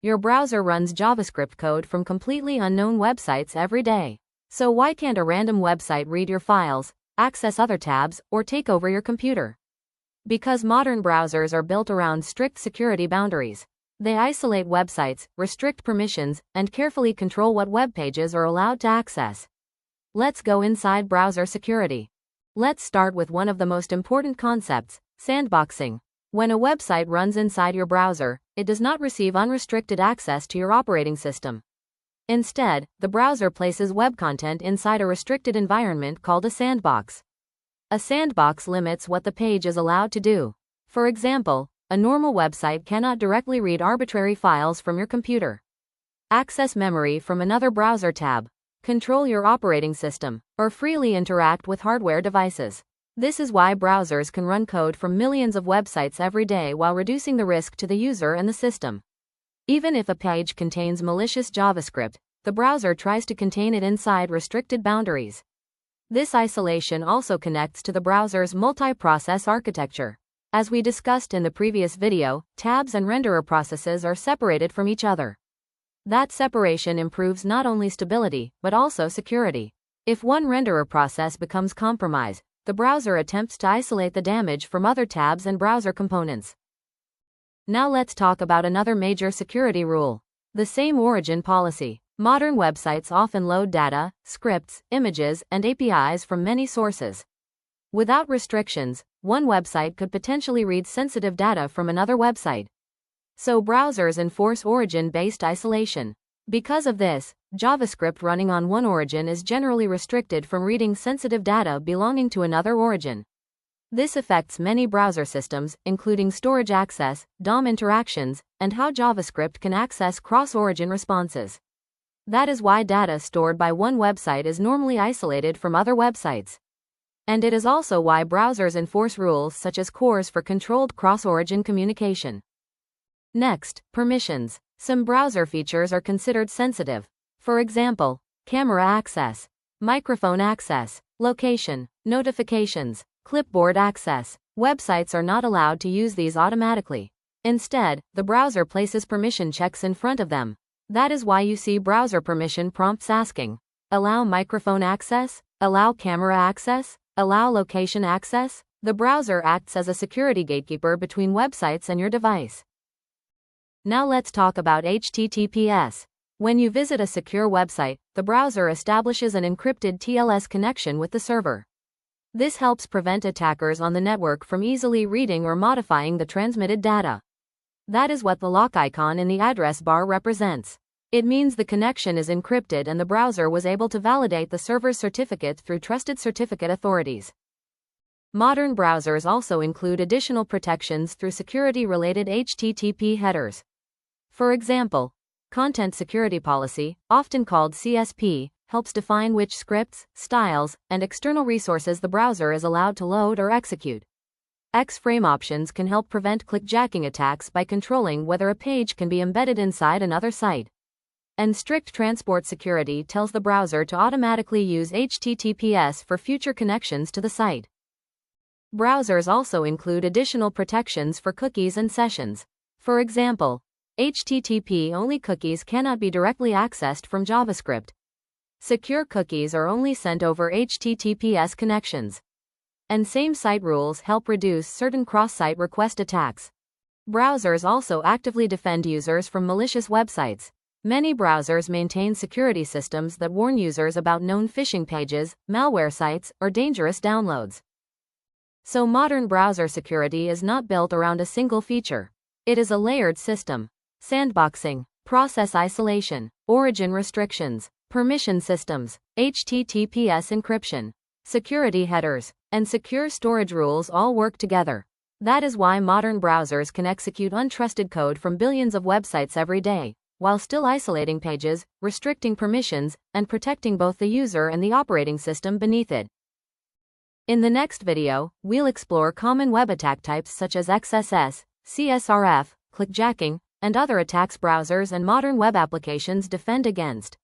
Your browser runs JavaScript code from completely unknown websites every day. So why can't a random website read your files, access other tabs, or take over your computer? Because modern browsers are built around strict security boundaries. They isolate websites, restrict permissions, and carefully control what web pages are allowed to access. Let's go inside browser security. Let's start with one of the most important concepts, sandboxing. When a website runs inside your browser, it does not receive unrestricted access to your operating system. Instead, the browser places web content inside a restricted environment called a sandbox. A sandbox limits what the page is allowed to do. For example, a normal website cannot directly read arbitrary files from your computer, access memory from another browser tab, control your operating system, or freely interact with hardware devices. This is why browsers can run code from millions of websites every day while reducing the risk to the user and the system. Even if a page contains malicious JavaScript, the browser tries to contain it inside restricted boundaries. This isolation also connects to the browser's multi-process architecture. As we discussed in the previous video, tabs and renderer processes are separated from each other. That separation improves not only stability, but also security. If one renderer process becomes compromised, the browser attempts to isolate the damage from other tabs and browser components. Now let's talk about another major security rule: the same origin policy. Modern websites often load data, scripts, images, and APIs from many sources. Without restrictions, one website could potentially read sensitive data from another website. So browsers enforce origin-based isolation. Because of this, JavaScript running on one origin is generally restricted from reading sensitive data belonging to another origin. This affects many browser systems, including storage access, DOM interactions, and how JavaScript can access cross-origin responses. That is why data stored by one website is normally isolated from other websites. And it is also why browsers enforce rules such as CORS for controlled cross-origin communication. Next, permissions. Some browser features are considered sensitive. For example, camera access, microphone access, location, notifications, clipboard access. Websites are not allowed to use these automatically. Instead, the browser places permission checks in front of them. That is why you see browser permission prompts asking, allow microphone access, allow camera access, allow location access. The browser acts as a security gatekeeper between websites and your device. Now let's talk about HTTPS. When you visit a secure website, the browser establishes an encrypted TLS connection with the server. This helps prevent attackers on the network from easily reading or modifying the transmitted data. That is what the lock icon in the address bar represents. It means the connection is encrypted and the browser was able to validate the server's certificate through trusted certificate authorities. Modern browsers also include additional protections through security-related HTTP headers. For example, Content Security Policy, often called CSP, helps define which scripts, styles, and external resources the browser is allowed to load or execute. X-frame options can help prevent clickjacking attacks by controlling whether a page can be embedded inside another site. And strict transport security tells the browser to automatically use HTTPS for future connections to the site. Browsers also include additional protections for cookies and sessions. For example, HTTP-only cookies cannot be directly accessed from JavaScript. Secure cookies are only sent over HTTPS connections. And SameSite rules help reduce certain cross-site request attacks. Browsers also actively defend users from malicious websites. Many browsers maintain security systems that warn users about known phishing pages, malware sites, or dangerous downloads. So modern browser security is not built around a single feature. It is a layered system. Sandboxing, process isolation, origin restrictions, permission systems, HTTPS encryption, security headers, and secure storage rules all work together. That is why modern browsers can execute untrusted code from billions of websites every day, while still isolating pages, restricting permissions, and protecting both the user and the operating system beneath it. In the next video, we'll explore common web attack types such as XSS, CSRF, clickjacking, and other attacks browsers and modern web applications defend against.